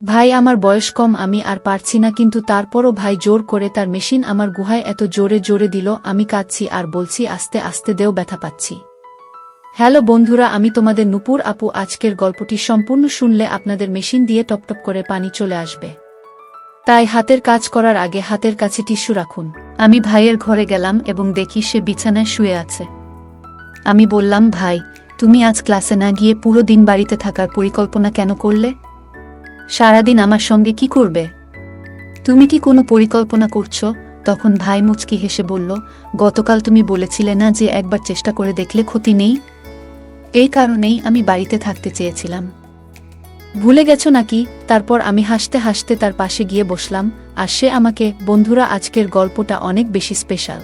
ভাই আমার বয়স কম, আমি আর পারছি না, কিন্তু তারপরও ভাই জোর করে তার মেশিন আমার গুহায় এত জোরে জোরে দিল, আমি কাঁদছি আর বলছি আস্তে আস্তে দেও, ব্যথা পাচ্ছি। হ্যালো বন্ধুরা, আমি তোমাদের নূপুর আপু। আজকের গল্পটি সম্পূর্ণ শুনলে আপনাদের মেশিন দিয়ে টপটপ করে পানি চলে আসবে, তাই হাতের কাজ করার আগে হাতের কাছে টিস্যু রাখুন। আমি ভাইয়ের ঘরে গেলাম এবং দেখি সে বিছানায় শুয়ে আছে। আমি বললাম, ভাই তুমি আজ ক্লাসে না গিয়ে পুরো দিন বাড়িতে থাকার পরিকল্পনা কেন করলে? সারাদিন আমার সঙ্গে কি করবে? তুমি কি কোনো পরিকল্পনা করছো? তখন ভাই মুচকি হেসে বলল, গতকাল তুমি বলেছিলে না যে একবার চেষ্টা করে দেখলে ক্ষতি নেই? এই কারণেই আমি বাড়িতে থাকতে চেয়েছিলাম। ভুলে গেছো নাকি? তারপর আমি হাসতে হাসতে তার পাশে গিয়ে বসলাম, আর সে আমাকে, বন্ধুরা আজকের গল্পটা অনেক বেশি স্পেশাল,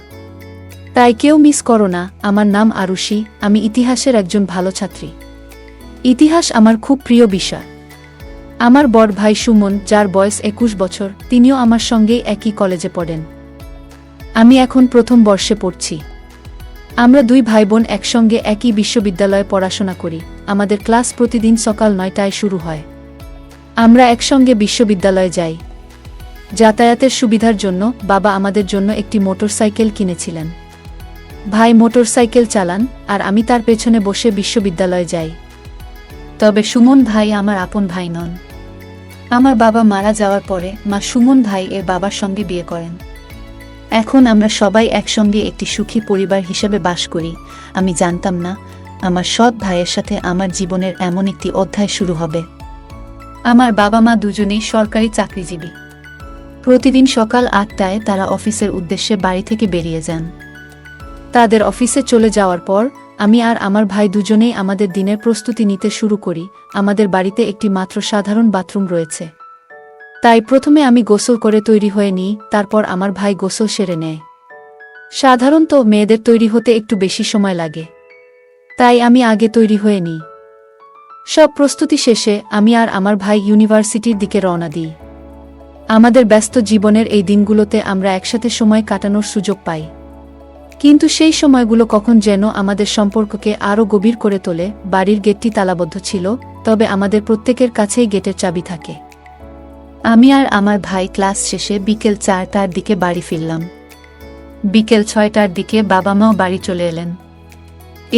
তাই কেউ মিস করো না। আমার নাম আরুষি, আমি ইতিহাসের একজন ভালো ছাত্রী। ইতিহাস আমার খুব প্রিয় বিষয়। আমার বড় ভাই সুমন, যার বয়স 21 বছর, তিনিও আমার সঙ্গেই একই কলেজে পড়েন। আমি এখন প্রথম বর্ষে পড়ছি। আমরা দুই ভাই বোন একসঙ্গে একই বিশ্ববিদ্যালয়ে পড়াশোনা করি। আমাদের ক্লাস প্রতিদিন সকাল 9টায় শুরু হয়। আমরা একসঙ্গে বিশ্ববিদ্যালয়ে যাই। যাতায়াতের সুবিধার জন্য বাবা আমাদের জন্য একটি মোটরসাইকেল কিনেছিলেন। ভাই মোটরসাইকেল চালান আর আমি তার পেছনে বসে বিশ্ববিদ্যালয়ে যাই। তবে সুমন ভাই আমার আপন ভাই নন। আমার বাবা মারা যাওয়ার পরে মা সুমন ভাই এর বাবার সঙ্গে বিয়ে করেন। এখন আমরা সবাই একসঙ্গে একটি সুখী পরিবার হিসেবে বাস করি। আমি জানতাম না আমার সৎ ভাইয়ের সাথে আমার জীবনের এমন একটি অধ্যায় শুরু হবে। আমার বাবা মা দুজনেই সরকারি চাকরিজীবী। প্রতিদিন সকাল 8টায় তারা অফিসের উদ্দেশ্যে বাড়ি থেকে বেরিয়ে যান। তাদের অফিসে চলে যাওয়ার পর আমি আর আমার ভাই দুজনেই আমাদের দিনের প্রস্তুতি নিতে শুরু করি। আমাদের বাড়িতে একটি মাত্র সাধারণ বাথরুম রয়েছে, তাই প্রথমে আমি গোসল করে তৈরি হয়ে নিই, তারপর আমার ভাই গোসল সেরে নেয়। সাধারণত মেয়েদের তৈরি হতে একটু বেশি সময় লাগে, তাই আমি আগে তৈরি হয়ে নিই। সব প্রস্তুতি শেষে আমি আর আমার ভাই ইউনিভার্সিটির দিকে রওনা দিই। আমাদের ব্যস্ত জীবনের এই দিনগুলোতে আমরা একসাথে সময় কাটানোর সুযোগ পাই, কিন্তু সেই সময়গুলো কখন যেন আমাদের সম্পর্ককে আরও গভীর করে তোলে। বাড়ির গেটটি তালাবদ্ধ ছিল, তবে আমাদের প্রত্যেকের কাছেই গেটের চাবি থাকে। আমি আর আমার ভাই ক্লাস শেষে বিকেল 4টার দিকে বাড়ি ফিরলাম। বিকেল 6টার দিকে বাবা মাও বাড়ি চলে এলেন।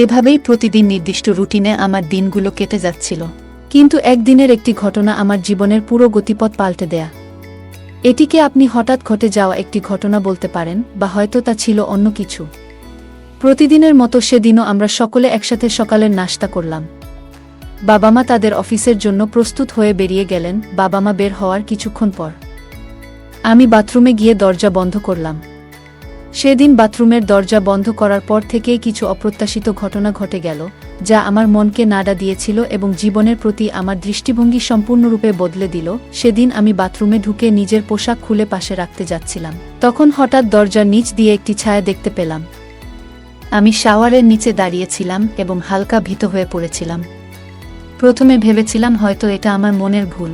এভাবেই প্রতিদিন নির্দিষ্ট রুটিনে আমার দিনগুলো কেটে যাচ্ছিল। কিন্তু একদিনের একটি ঘটনা আমার জীবনের পুরো গতিপথ পাল্টে দেয়া। এটিকে আপনি হঠাৎ ঘটে যাওয়া একটি ঘটনা বলতে পারেন, বা হয়তো তা ছিল অন্য কিছু। প্রতিদিনের মতো সেদিনও আমরা সকলে একসাথে সকালের নাশতা করলাম। বাবা মা তাদের অফিসের জন্য প্রস্তুত হয়ে বেরিয়ে গেলেন। বাবা মা বের হওয়ার কিছুক্ষণ পর আমি বাথরুমে গিয়ে দরজা বন্ধ করলাম। সেদিন বাথরুমের দরজা বন্ধ করার পর থেকেই কিছু অপ্রত্যাশিত ঘটনা ঘটে গেল, যা আমার মনকে নাড়া দিয়েছিল এবং জীবনের প্রতি আমার দৃষ্টিভঙ্গি সম্পূর্ণরূপে বদলে দিল। সেদিন আমি বাথরুমে ঢুকে নিজের পোশাক খুলে পাশে রাখতে যাচ্ছিলাম, তখন হঠাৎ দরজার নিচ দিয়ে একটি ছায়া দেখতে পেলাম। আমি শাওয়ারের নিচে দাঁড়িয়েছিলাম এবং হালকা ভীত হয়ে পড়েছিলাম। প্রথমে ভেবেছিলাম হয়তো এটা আমার মনের ভুল,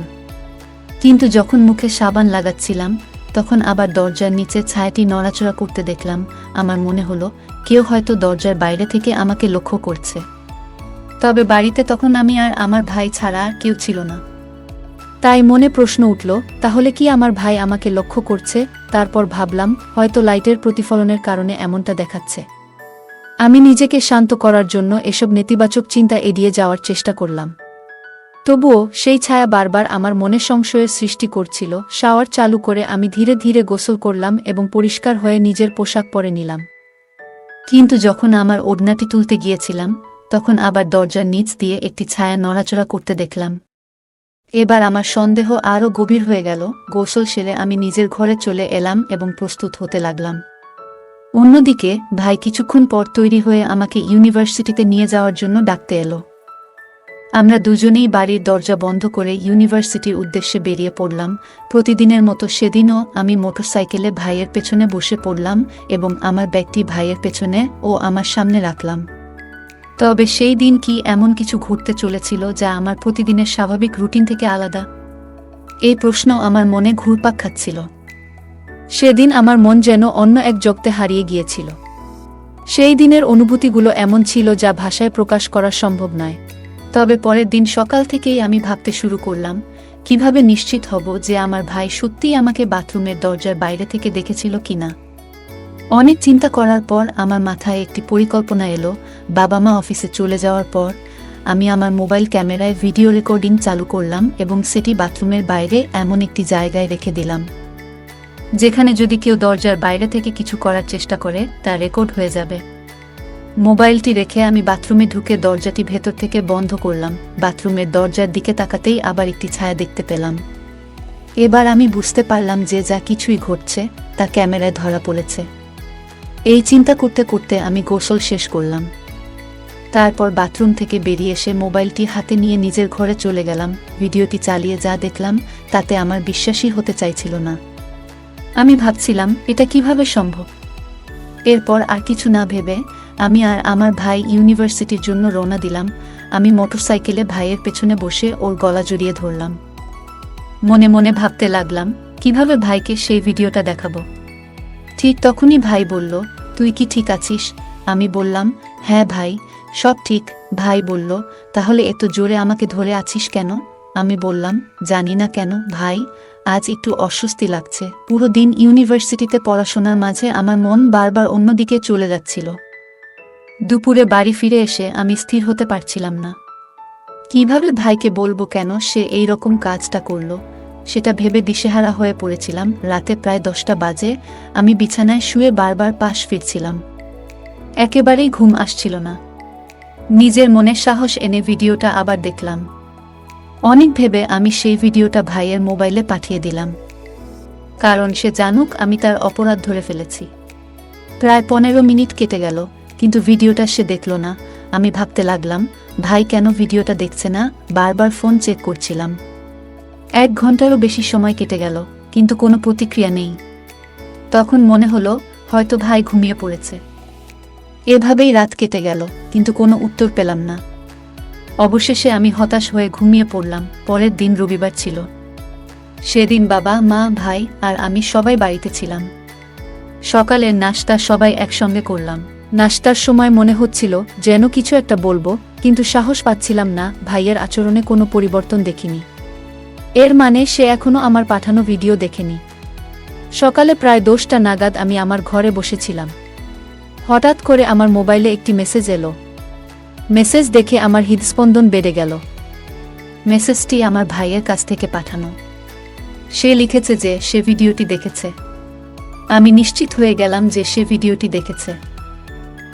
কিন্তু যখন মুখে সাবান লাগাচ্ছিলাম তখন আবার দরজার নিচে ছায়াটি নড়াচড়া করতে দেখলাম। আমার মনে হলো কেউ হয়তো দরজার বাইরে থেকে আমাকে লক্ষ্য করছে। তবে বাড়িতে তখন আমি আর আমার ভাই ছাড়া আর কেউ ছিল না। তাই মনে প্রশ্ন উঠল, তাহলে কি আমার ভাই আমাকে লক্ষ্য করছে? তারপর ভাবলাম হয়তো লাইটের প্রতিফলনের কারণে এমনটা দেখাচ্ছে। আমি নিজেকে শান্ত করার জন্য এসব নেতিবাচক চিন্তা এড়িয়ে যাওয়ার চেষ্টা করলাম। তবুও সেই ছায়া বারবার আমার মনে সংশয়ের সৃষ্টি করছিল। শাওয়ার চালু করে আমি ধীরে ধীরে গোসল করলাম এবং পরিষ্কার হয়ে নিজের পোশাক পরে নিলাম। কিন্তু যখন আমার ওড়নাটি তুলতে গিয়েছিলাম তখন আবার দরজার নিচ দিয়ে একটি ছায়া নড়াচড়া করতে দেখলাম। এবার আমার সন্দেহ আরও গভীর হয়ে গেল। গোসল সেরে আমি নিজের ঘরে চলে এলাম এবং প্রস্তুত হতে লাগলাম। অন্যদিকে ভাই কিছুক্ষণ পর তৈরি হয়ে আমাকে ইউনিভার্সিটিতে নিয়ে যাওয়ার জন্য ডাকতে এলো। আমরা দুজনেই বাড়ির দরজা বন্ধ করে ইউনিভার্সিটির উদ্দেশ্যে বেরিয়ে পড়লাম। প্রতিদিনের মতো সেদিনও আমি মোটরসাইকেলে ভাইয়ের পেছনে বসে পড়লাম এবং আমার ব্যাগটি ভাইয়ের পেছনে ও আমার সামনে রাখলাম। তবে সেই দিন কি এমন কিছু ঘটতে চলেছিল যা আমার প্রতিদিনের স্বাভাবিক রুটিন থেকে আলাদা? এই প্রশ্ন আমার মনে ঘুরপাক খাচ্ছিল। সেদিন আমার মন যেন অন্য এক জগতে হারিয়ে গিয়েছিল। সেই দিনের অনুভূতিগুলো এমন ছিল যা ভাষায় প্রকাশ করা সম্ভব নয়। তবে পরের দিন সকাল থেকেই আমি ভাবতে শুরু করলাম, কিভাবে নিশ্চিত হব যে আমার ভাই সত্যিই আমাকে বাথরুমের দরজার বাইরে থেকে দেখেছিল কিনা? অনেক চিন্তা করার পর আমার মাথায় একটি পরিকল্পনা এলো। বাবা মা অফিসে চলে যাওয়ার পর আমি আমার মোবাইল ক্যামেরায় ভিডিও রেকর্ডিং চালু করলাম এবং সেটি বাথরুমের বাইরে এমন একটি জায়গায় রেখে দিলাম, যেখানে যদি কেউ দরজার বাইরে থেকে কিছু করার চেষ্টা করে তা রেকর্ড হয়ে যাবে। মোবাইলটি রেখে আমি বাথরুমে ঢুকে দরজাটি ভেতর থেকে বন্ধ করলাম। বাথরুমের দরজার দিকে তাকাতেই আবার একটি ছায়া দেখতে পেলাম। এবার আমি বুঝতে পারলাম যে যা কিছুই ঘটছে তা ক্যামেরায় ধরা পড়েছে। এই চিন্তা করতে করতে আমি গোসল শেষ করলাম। তারপর বাথরুম থেকে বেরিয়ে এসে মোবাইলটি হাতে নিয়ে নিজের ঘরে চলে গেলাম। ভিডিওটি চালিয়ে যা দেখলাম তাতে আমার বিশ্বাসই হতে চাইছিল না। আমি ভাবছিলাম এটা কিভাবে সম্ভব। এরপর আর কিছু না ভেবে আমি আর আমার ভাই ইউনিভার্সিটির জন্য রওনা দিলাম। আমি মোটরসাইকেলে ভাইয়ের পেছনে বসে ওর গলা জড়িয়ে ধরলাম। মনে মনে ভাবতে লাগলাম কিভাবে ভাইকে সেই ভিডিওটা দেখাবো। ঠিক তখনই ভাই বলল, তুই কি ঠিক আছিস? আমি বললাম, হ্যাঁ ভাই, সব ঠিক। ভাই বলল, তাহলে এত জোরে আমাকে ধরে আছিস কেন? আমি বললাম, জানি না কেন ভাই, আজ একটু অস্বস্তি লাগছে। পুরো দিন ইউনিভার্সিটিতে পড়াশোনার মাঝে আমার মন বারবার অন্যদিকে চলে যাচ্ছিল। দুপুরে বাড়ি ফিরে এসে আমি স্থির হতে পারছিলাম না। কিভাবে ভাইকে বলবো কেন সে এই রকম কাজটা করলো, সেটা ভেবে দিশেহারা হয়ে পড়েছিলাম। রাতে প্রায় 10টা বাজে। আমি বিছানায় শুয়ে বারবার পাশ ফিরছিলাম। একেবারেই ঘুম আসছিল না। নিজের মনে সাহস এনে ভিডিওটা আবার দেখলাম। অনেক ভেবে আমি সেই ভিডিওটা ভাইয়ের মোবাইলে পাঠিয়ে দিলাম, কারণ সে জানুক আমি তার অপরাধ ধরে ফেলেছি। প্রায় 15 মিনিট কেটে গেল, কিন্তু ভিডিওটা সে দেখল না। আমি ভাবতে লাগলাম, ভাই কেন ভিডিওটা দেখছে না? বারবার ফোন চেক করছিলাম। 1 ঘন্টারও বেশি সময় কেটে গেল, কিন্তু কোনো প্রতিক্রিয়া নেই। তখন মনে হলো হয়তো ভাই ঘুমিয়ে পড়েছে। এভাবেই রাত কেটে গেল, কিন্তু কোনো উত্তর পেলাম না। অবশেষে আমি হতাশ হয়ে ঘুমিয়ে পড়লাম। পরের দিন রবিবার ছিল। সেদিন বাবা মা ভাই আর আমি সবাই বাড়িতে ছিলাম। সকালের নাশতা সবাই একসঙ্গে করলাম। নাশতার সময় মনে হচ্ছিল যেন কিছু একটা বলবো, কিন্তু সাহস পাচ্ছিলাম না। ভাইয়ের আচরণে কোনো পরিবর্তন দেখিনি। এর মানে সে এখনো আমার পাঠানো ভিডিও দেখেনি। সকালে প্রায় 10টা নাগাদ আমি আমার ঘরে বসেছিলাম। হঠাৎ করে আমার মোবাইলে একটি মেসেজ এলো। মেসেজ দেখে আমার হৃদস্পন্দন বেড়ে গেল। মেসেজটি আমার ভাইয়ের কাছ থেকে পাঠানো। সে লিখেছে যে সে ভিডিওটি দেখেছে। আমি নিশ্চিত হয়ে গেলাম যে সে ভিডিওটি দেখেছে।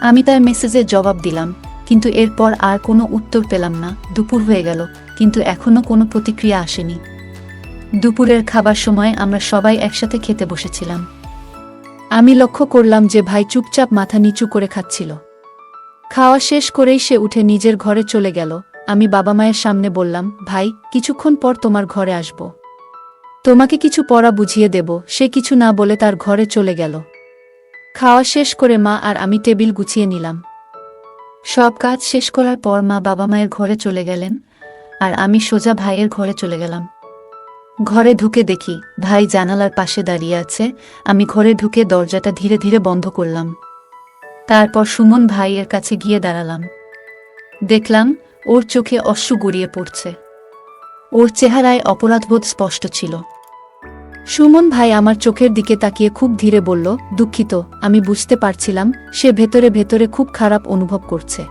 আমি তার মেসেজের জবাব দিলাম, কিন্তু এরপর আর কোনো উত্তর পেলাম না। দুপুর হয়ে গেল, কিন্তু এখনো কোনো প্রতিক্রিয়া আসেনি। দুপুরের খাবার সময় আমরা সবাই একসাথে খেতে বসেছিলাম। আমি লক্ষ্য করলাম যে ভাই চুপচাপ মাথা নিচু করে খাচ্ছিল। খাওয়া শেষ করেই সে উঠে নিজের ঘরে চলে গেল। আমি বাবা মায়ের সামনে বললাম, ভাই, কিছুক্ষণ পর তোমার ঘরে আসব। তোমাকে কিছু পড়া বুঝিয়ে দেব। সে কিছু না বলে তার ঘরে চলে গেল। খাওয়া শেষ করে মা আর আমি টেবিল গুছিয়ে নিলাম। সব কাজ শেষ করার পর মা বাবা মায়ের ঘরে চলে গেলেন, আর আমি সোজা ভাইয়ের ঘরে চলে গেলাম। ঘরে ঢুকে দেখি ভাই জানালার পাশে দাঁড়িয়ে আছে। আমি ঘরে ঢুকে দরজাটা ধীরে ধীরে বন্ধ করলাম। তারপর সুমন ভাইয়ের কাছে গিয়ে দাঁড়ালাম। দেখলাম ওর চোখে অশ্রু গড়িয়ে পড়ছে। ওর চেহারায় অপরাধবোধ স্পষ্ট ছিল। সুমন ভাই আমার চোখের দিকে তাকিয়ে খুব ধীরে বলল, দুঃখিত। আমি বুঝতে পারছিলাম সে ভেতরে ভেতরে খুব খারাপ অনুভব করছে।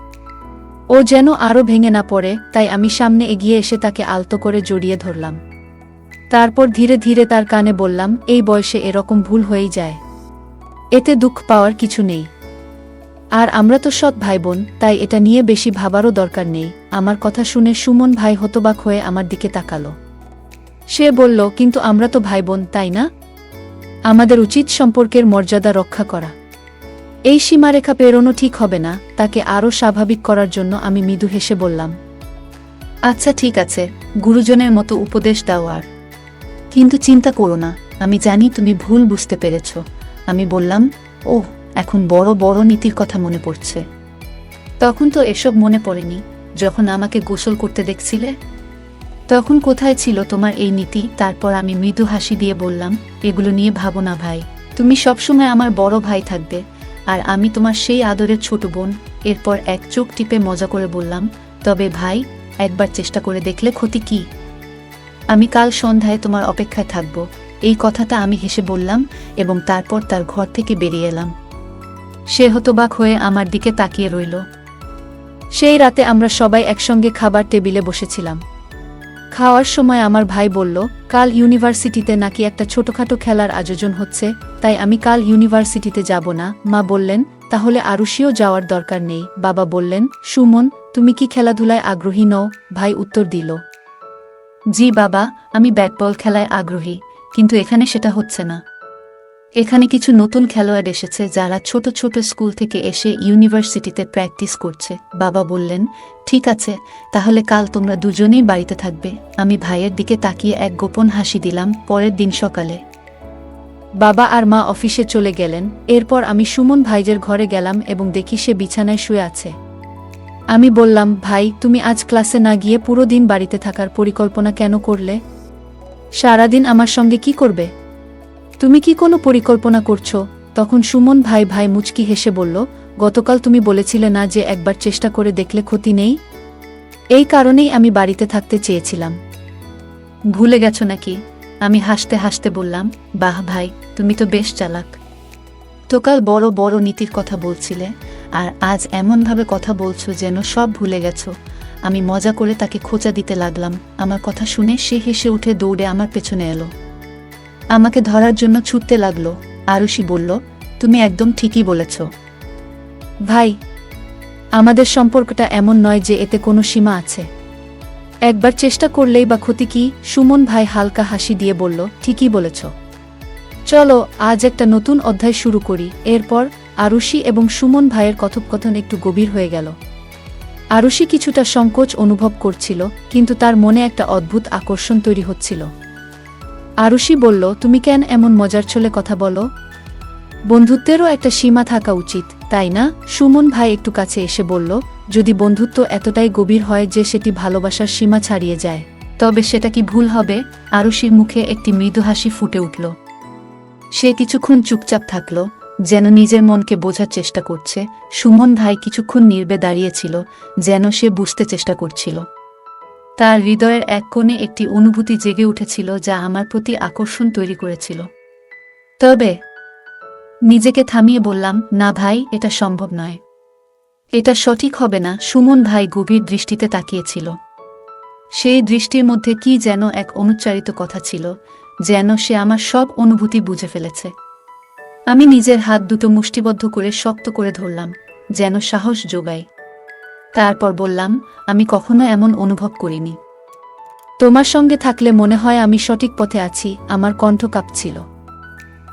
ও যেন আরও ভেঙে না পড়ে, তাই আমি সামনে এগিয়ে এসে তাকে আলতো করে জড়িয়ে ধরলাম। তারপর ধীরে ধীরে তার কানে বললাম, এই বয়সে এরকম ভুল হয়েই যায়। এতে দুঃখ পাওয়ার কিছু নেই। আর আমরা তো সৎ ভাই বোন, তাই এটা নিয়ে বেশি ভাবারও দরকার নেই। আমার কথা শুনে সুমন ভাই হতবাক হয়ে আমার দিকে তাকালো। সে বলল, কিন্তু আমরা তো ভাই বোন, তাই না? আমাদের উচিত সম্পর্কের মর্যাদা রক্ষা করা। এই সীমারেখা পেরোনো ঠিক হবে না। তাকে আরও স্বাভাবিক করার জন্য আমি মৃদু হেসে বললাম, আচ্ছা ঠিক আছে, গুরুজনের মতো উপদেশ দাও। আর কিন্তু চিন্তা করো না, আমি জানি তুমি ভুল বুঝতে পেরেছ। আমি বললাম, ওহ, এখন বড় বড় নীতির কথা মনে পড়ছে। তখন তো এসব মনে পড়েনি। যখন আমাকে গোসল করতে দেখছিলে, তখন কোথায় ছিল তোমার এই নীতি? তারপর আমি মৃদু হাসি দিয়ে বললাম, এগুলো নিয়ে ভাবো না ভাই। তুমি সবসময় আমার বড় ভাই থাকবে, আর আমি তোমার সেই আদরের ছোট বোন। এরপর এক চোখ টিপে মজা করে বললাম, তবে ভাই, একবার চেষ্টা করে দেখলে ক্ষতি কি? আমি কাল সন্ধ্যায় তোমার অপেক্ষায় থাকব। এই কথাটা আমি হেসে বললাম এবং তারপর তার ঘর থেকে বেরিয়ে এলাম। সে হতবাক হয়ে আমার দিকে তাকিয়ে রইল। সেই রাতে আমরা সবাই একসঙ্গে খাবার টেবিলে বসেছিলাম। খাওয়ার সময় আমার ভাই বলল, কাল ইউনিভার্সিটিতে নাকি একটা ছোটখাটো খেলার আয়োজন হচ্ছে, তাই আমি কাল ইউনিভার্সিটিতে যাব না। মা বললেন, তাহলে আরুষিও যাওয়ার দরকার নেই। বাবা বললেন, সুমন, তুমি কি খেলাধুলায় আগ্রহী নও? ভাই উত্তর দিল, জি বাবা, আমি ব্যাটবল খেলায় আগ্রহী, কিন্তু এখানে সেটা হচ্ছে না। এখানে কিছু নতুন খেলোয়াড় এসেছে যারা ছোট ছোট স্কুল থেকে এসে ইউনিভার্সিটিতে প্র্যাকটিস করছে। বাবা বললেন, ঠিক আছে, তাহলে কাল তোমরা দুজনেই বাড়িতে থাকবে। আমি ভাইয়ের দিকে তাকিয়ে এক গোপন হাসি দিলাম। পরের দিন সকালে বাবা আর মা অফিসে চলে গেলেন। এরপর আমি সুমন ভাইজের ঘরে গেলাম এবং দেখি সে বিছানায় শুয়ে আছে। আমি বললাম, ভাই, তুমি আজ ক্লাসে না গিয়ে পুরো দিন বাড়িতে থাকার পরিকল্পনা কেন করলে? সারাদিন আমার সঙ্গে কি করবে? তুমি কি কোনো পরিকল্পনা করছো? তখন সুমন ভাই মুচকি হেসে বলল, গতকাল তুমি বলেছিলে না যে একবার চেষ্টা করে দেখলে ক্ষতি নেই? এই কারণেই আমি বাড়িতে থাকতে চেয়েছিলাম। ভুলে গেছো নাকি? আমি হাসতে হাসতে বললাম, বাহ ভাই, তুমি তো বেশ চালাক। তোকাল বড় বড় নীতির কথা বলছিলে, আর আজ এমনভাবে কথা বলছো যেন সব ভুলে গেছো। আমি মজা করে তাকে খোঁচা দিতে লাগলাম। আমার কথা শুনে সে হেসে উঠে দৌড়ে আমার পেছনে এলো। আমাকে ধরার জন্য ছুটতে লাগলো। আরুষি বলল, তুমি একদম ঠিকই বলেছ ভাই, আমাদের সম্পর্কটা এমন নয় যে এতে কোনো সীমা আছে। একবার চেষ্টা করলেই বা ক্ষতি কি? সুমন ভাই হালকা হাসি দিয়ে বলল, ঠিকই বলেছ। চলো আজ একটা নতুন অধ্যায় শুরু করি। এরপর আরুষি এবং সুমন ভাইয়ের কথোপকথন একটু গভীর হয়ে গেল। আরুষি কিছুটা সংকোচ অনুভব করছিল, কিন্তু তার মনে একটা অদ্ভুত আকর্ষণ তৈরি হচ্ছিল। আরুষি বলল, তুমি কেন এমন মজার ছলে কথা বলো? বন্ধুত্বেরও একটা সীমা থাকা উচিত, তাই না? সুমন ভাই একটু কাছে এসে বলল, যদি বন্ধুত্ব এতটাই গভীর হয় যে সেটি ভালোবাসার সীমা ছাড়িয়ে যায়, তবে সেটা কি ভুল হবে? আরুষির মুখে একটি মৃদু হাসি ফুটে উঠল। সে কিছুক্ষণ চুপচাপ থাকল, যেন নিজের মনকে বোঝার চেষ্টা করছে। সুমন ভাই কিছুক্ষণ নীরবে দাঁড়িয়েছিল, যেন সে বুঝতে চেষ্টা করছিল। তার হৃদয়ের এক কোণে একটি অনুভূতি জেগে উঠেছিল যা আমার প্রতি আকর্ষণ তৈরি করেছিল। তবে নিজেকে থামিয়ে বললাম, না ভাই, এটা সম্ভব নয়। এটা সঠিক হবে না। সুমন ভাই গভীর দৃষ্টিতে তাকিয়েছিল। সেই দৃষ্টির মধ্যে কি যেন এক অনুচ্চারিত কথা ছিল, যেন সে আমার সব অনুভূতি বুঝে ফেলেছে। আমি নিজের হাত দুটো মুষ্টিবদ্ধ করে শক্ত করে ধরলাম, যেন সাহস যোগায়। তারপর বললাম, আমি কখনো এমন অনুভব করিনি। তোমার সঙ্গে থাকলে মনে হয় আমি সঠিক পথে আছি। আমার কণ্ঠ কাঁপছিল।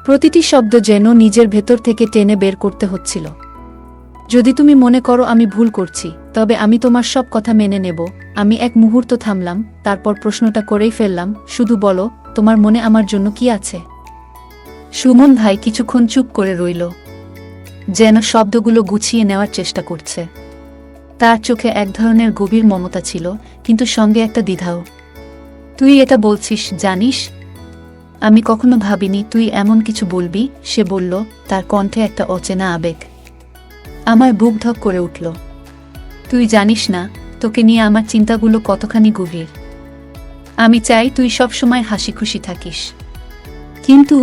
প্রতিটি শব্দ যেন নিজের ভেতর থেকে টেনে বের করতে হচ্ছিল। যদি তুমি মনে করো আমি ভুল করছি, তবে আমি তোমার সব কথা মেনে নেব। আমি এক মুহূর্ত থামলাম, তারপর প্রশ্নটা করেই ফেললাম, শুধু বলো, তোমার মনে আমার জন্য কি আছে? সুমন ভাই কিছুক্ষণ চুপ করে রইল, যেন শব্দগুলো গুছিয়ে নেওয়ার চেষ্টা করছে। তার চোখে এক ধরনের গভীর মমতা ছিল, কিন্তু সঙ্গে একটা দ্বিধাও। তুই এটা বলছিস জানিস? আমি কখনো ভাবিনি তুই এমন কিছু বলবি, সে বলল, তার কণ্ঠে একটা অচেনা আবেগ। আমার বুক ধক করে উঠল। তুই জানিস না তোকে নিয়ে আমার চিন্তাগুলো কতখানি গভীর। আমি চাই তুই সব সময় হাসি খুশি থাকিস। কিন্তু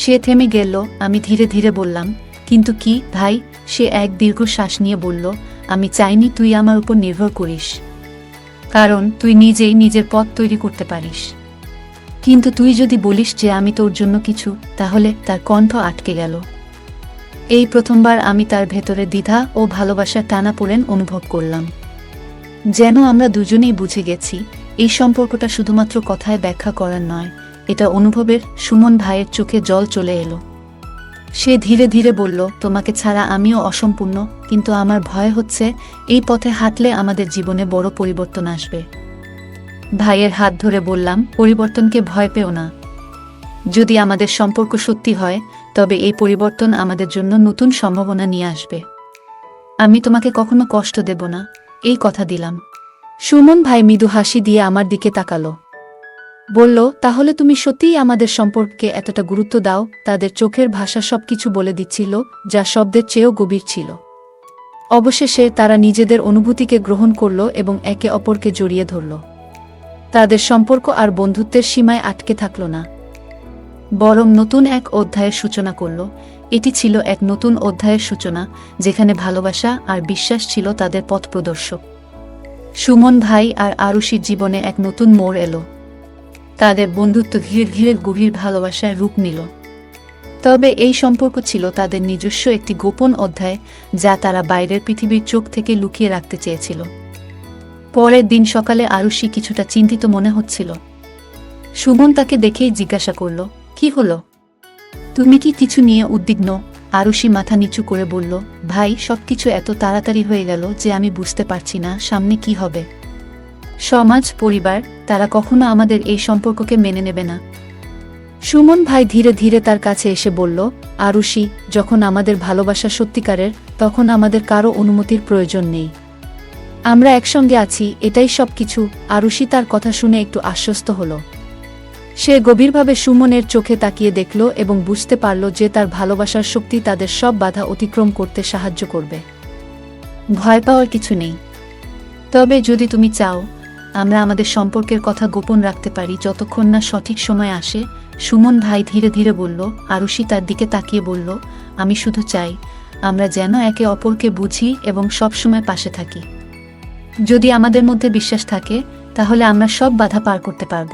সে থেমে গেল। আমি ধীরে ধীরে বললাম, কিন্তু কি ভাই? সে এক দীর্ঘ শ্বাস নিয়ে বলল, আমি চাইনি তুই আমার উপর নির্ভর করিস, কারণ তুই নিজেই নিজের পথ তৈরি করতে পারিস। কিন্তু তুই যদি বলিস যে আমি তোর জন্য কিছু, তাহলে। তার কণ্ঠ আটকে গেল। এই প্রথমবার আমি তার ভেতরে দ্বিধা ও ভালোবাসার টানাপোড়েন অনুভব করলাম। যেন আমরা দুজনেই বুঝে গেছি এই সম্পর্কটা শুধুমাত্র কথায় ব্যাখ্যা করার নয়, এটা অনুভবের। সুমন ভাইয়ের চোখে জল চলে এলো। সে ধীরে ধীরে বলল, তোমাকে ছাড়া আমিও অসম্পূর্ণ, কিন্তু আমার ভয় হচ্ছে এই পথে হাঁটলে আমাদের জীবনে বড় পরিবর্তন আসবে। ভাইয়ের হাত ধরে বললাম, পরিবর্তনকে ভয় পেও না। যদি আমাদের সম্পর্ক সত্যি হয়, তবে এই পরিবর্তন আমাদের জন্য নতুন সম্ভাবনা নিয়ে আসবে। আমি তোমাকে কখনো কষ্ট দেব না, এই কথা দিলাম। সুমন ভাই মৃদু হাসি দিয়ে আমার দিকে তাকালো। বলল, তাহলে তুমি সত্যিই আমাদের সম্পর্কে এতটা গুরুত্ব দাও? তাদের চোখের ভাষা সবকিছু বলে দিচ্ছিল, যা শব্দের চেয়েও গভীর ছিল। অবশেষে তারা নিজেদের অনুভূতিকে গ্রহণ করল এবং একে অপরকে জড়িয়ে ধরল। তাদের সম্পর্ক আর বন্ধুত্বের সীমায় আটকে থাকল না, বরং নতুন এক অধ্যায়ের সূচনা করল। এটি ছিল এক নতুন অধ্যায়ের সূচনা, যেখানে ভালোবাসা আর বিশ্বাস ছিল তাদের পথপ্রদর্শক। সুমন ভাই আর আরুষির জীবনে এক নতুন মোড় এলো। তাদের বন্ধুত্ব ধীরে ধীরে গভীর ভালোবাসায় রূপ নিল। তবে এই সম্পর্ক ছিল তাদের নিজস্ব একটি গোপন অধ্যায়, যা তারা বাইরের পৃথিবীর চোখ থেকে লুকিয়ে রাখতে চেয়েছিল। পরের দিন সকালে আরুষি কিছুটা চিন্তিত মনে হচ্ছিল। সুমন তাকে দেখেই জিজ্ঞাসা করল, কি হলো? তুমি কি কিছু নিয়ে উদ্বিগ্ন? আরুষি মাথা নিচু করে বলল, ভাই, সবকিছু এত তাড়াতাড়ি হয়ে গেল যে আমি বুঝতে পারছি না সামনে কি হবে। সমাজ, পরিবার, তারা কখনো আমাদের এই সম্পর্ককে মেনে নেবে না। সুমন ভাই ধীরে ধীরে তার কাছে এসে বলল, আরুষি, যখন আমাদের ভালোবাসা সত্যিকারের, তখন আমাদের কারো অনুমতির প্রয়োজন নেই। আমরা একসঙ্গে আছি, এটাই সবকিছু। আরুষি তার কথা শুনে একটু আশ্বস্ত হল। সে গভীরভাবে সুমনের চোখে তাকিয়ে দেখল এবং বুঝতে পারল যে তার ভালোবাসার শক্তি তাদের সব বাধা অতিক্রম করতে সাহায্য করবে। ভয় পাওয়ার কিছু নেই। তবে যদি তুমি চাও, আমরা আমাদের সম্পর্কের কথা গোপন রাখতে পারি যতক্ষণ না সঠিক সময় আসে। সুমন ভাই ধীরে ধীরে বলল। আরুষি তার দিকে তাকিয়ে বলল, আমি শুধু চাই আমরা যেন একে অপরকে বুঝি এবং সবসময় পাশে থাকি। যদি আমাদের মধ্যে বিশ্বাস থাকে, তাহলে আমরা সব বাধা পার করতে পারব।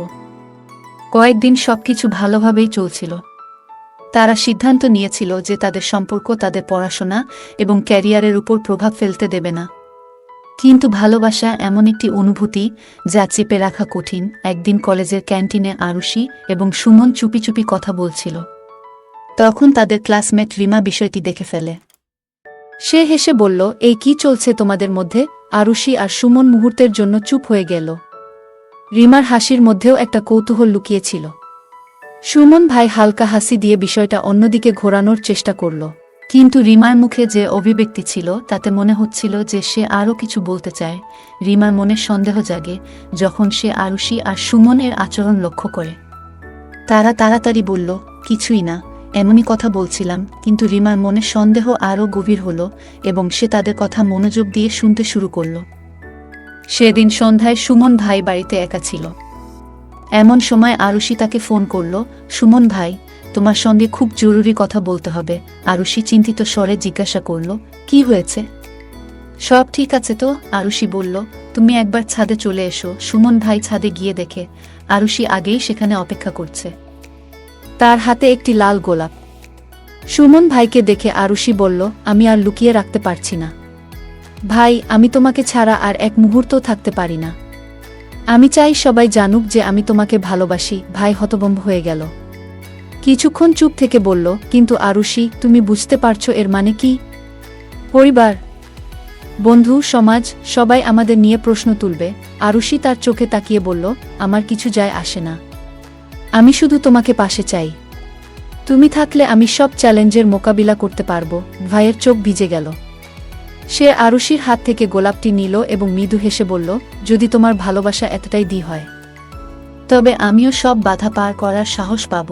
কয়েকদিন সবকিছু ভালোভাবেই চলছিল। তারা সিদ্ধান্ত নিয়েছিল যে তাদের সম্পর্ক তাদের পড়াশোনা এবং ক্যারিয়ারের উপর প্রভাব ফেলতে দেবে না। কিন্তু ভালোবাসা এমন একটি অনুভূতি যা চেপে রাখা কঠিন। একদিন কলেজের ক্যান্টিনে আরুষি এবং সুমন চুপি চুপি কথা বলছিল। তখন তাদের ক্লাসমেট রিমা বিষয়টি দেখে ফেলে। সে হেসে বলল, এই কি চলছে তোমাদের মধ্যে? আরুষি আর সুমন মুহূর্তের জন্য চুপ হয়ে গেল। রিমার হাসির মধ্যেও একটা কৌতূহল লুকিয়েছিল। সুমন ভাই হালকা হাসি দিয়ে বিষয়টা অন্যদিকে ঘোরানোর চেষ্টা করল। কিন্তু রিমার মুখে যে অভিব্যক্তি ছিল, তাতে মনে হচ্ছিল যে সে আরও কিছু বলতে চায়। রিমার মনে সন্দেহ জাগে যখন সে আরুষি আর সুমনের আচরণ লক্ষ্য করে। তারা তাড়াতাড়ি বলল, কিছুই না, এমনই কথা বলছিলাম। কিন্তু রিমার মনে সন্দেহ আরও গভীর হল এবং সে তাদের কথা মনোযোগ দিয়ে শুনতে শুরু করল। সেদিন সন্ধ্যায় সুমন ভাই বাড়িতে একা ছিল। এমন সময় আরুষি তাকে ফোন করল। সুমন ভাই, তোমার সঙ্গে খুব জরুরি কথা বলতে হবে। আরুষি চিন্তিত স্বরে জিজ্ঞাসা করল, কি হয়েছে? সব ঠিক আছে তো, আরুষি বলল। তুমি একবার ছাদে চলে এসো। সুমন ভাই ছাদে গিয়ে দেখে আরুষি আগেই সেখানে অপেক্ষা করছে। তার হাতে একটি লাল গোলাপ। সুমন ভাইকে দেখে আরুষি বলল, আমি আর লুকিয়ে রাখতে পারছি না। ভাই, আমি তোমাকে ছাড়া আর এক মুহূর্তও থাকতে পারি না। আমি চাই সবাই জানুক যে আমি তোমাকে ভালোবাসি। ভাই হতভম্ব হয়ে গেল। কিছুক্ষণ চুপ থেকে বলল, কিন্তু আরুষি, তুমি বুঝতে পারছো এর মানে কি? পরিবার, বন্ধু, সমাজ, সবাই আমাদের নিয়ে প্রশ্ন তুলবে। আরুষি তার চোখে তাকিয়ে বলল, আমার কিছু যায় আসে না। আমি শুধু তোমাকে পাশে চাই। তুমি থাকলে আমি সব চ্যালেঞ্জের মোকাবিলা করতে পারবো। ভাইয়ের চোখ ভিজে গেল। সে আরুষির হাত থেকে গোলাপটি নিল এবং মৃদু হেসে বলল, যদি তোমার ভালোবাসা এতটাই দি হয়, তবে আমিও সব বাধা পার করার সাহস পাব।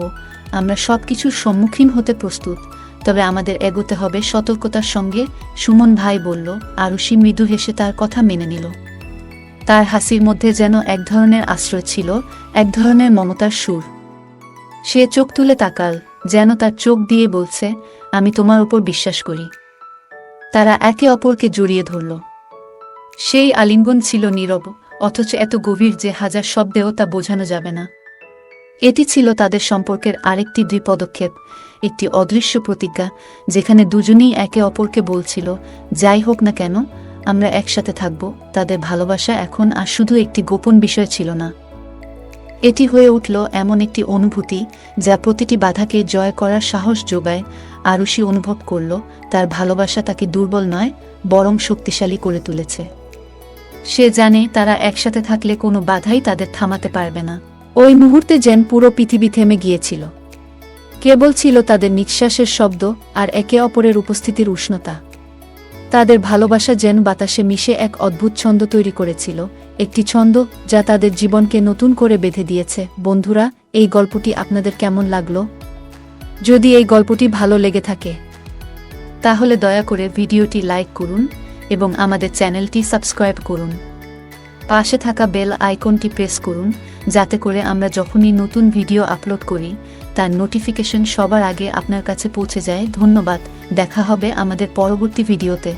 আমরা সব কিছুর সম্মুখীন হতে প্রস্তুত, তবে আমাদের এগোতে হবে সতর্কতার সঙ্গে। সুমন ভাই বলল। আরুষি মৃদু হেসে তার কথা মেনে নিল। তার হাসির মধ্যে যেন এক ধরনের আশ্রয় ছিল, এক ধরনের মমতার সুর। সে চোখ তুলে তাকাল, যেন তার চোখ দিয়ে বলছে, আমি তোমার উপর বিশ্বাস করি। তারা একে অপরকে জড়িয়ে ধরল। সেই আলিঙ্গন ছিল নীরব, অথচ এত গভীর যে হাজার শব্দেও তা বোঝানো যাবে না। এটি ছিল তাদের সম্পর্কের আরেকটি পদক্ষেপ, একটি অদৃশ্য প্রতিজ্ঞা, যেখানে দুজনেই একে অপরকে বলছিল, যাই হোক না কেন, আমরা একসাথে থাকব। তাদের ভালোবাসা এখন আর শুধু একটি গোপন বিষয় ছিল না। এটি হয়ে উঠল এমন একটি অনুভূতি যা প্রতিটি বাধাকে জয় করার সাহস যোগায়। আরুষি অনুভব করল, তার ভালোবাসা তাকে দুর্বল নয়, বরং শক্তিশালী করে তুলেছে। সে জানে তারা একসাথে থাকলে কোনো বাধাই তাদের থামাতে পারবে না। ওই মুহূর্তে যেন পুরো পৃথিবী থেমে গিয়েছিল। কেবল ছিল তাদের নিঃশ্বাসের শব্দ আর একে অপরের উপস্থিতির উষ্ণতা। তাদের ভালোবাসা যেন বাতাসে মিশে এক অদ্ভুত ছন্দ তৈরি করেছিল, একটি ছন্দ যা তাদের জীবনকে নতুন করে বেঁধে দিয়েছে। বন্ধুরা, এই গল্পটি আপনাদের কেমন লাগলো? যদি এই গল্পটি ভালো লেগে থাকে, তাহলে দয়া করে ভিডিওটি লাইক করুন এবং আমাদের চ্যানেলটি সাবস্ক্রাইব করুন। পাশে থাকা বেল আইকনটি প্রেস করুন, যাতে করে আমরা যখনই নতুন ভিডিও আপলোড করি তার নোটিফিকেশন সবার আগে আপনার কাছে পৌঁছে যায়। ধন্যবাদ, দেখা হবে আমাদের পরবর্তী ভিডিওতে।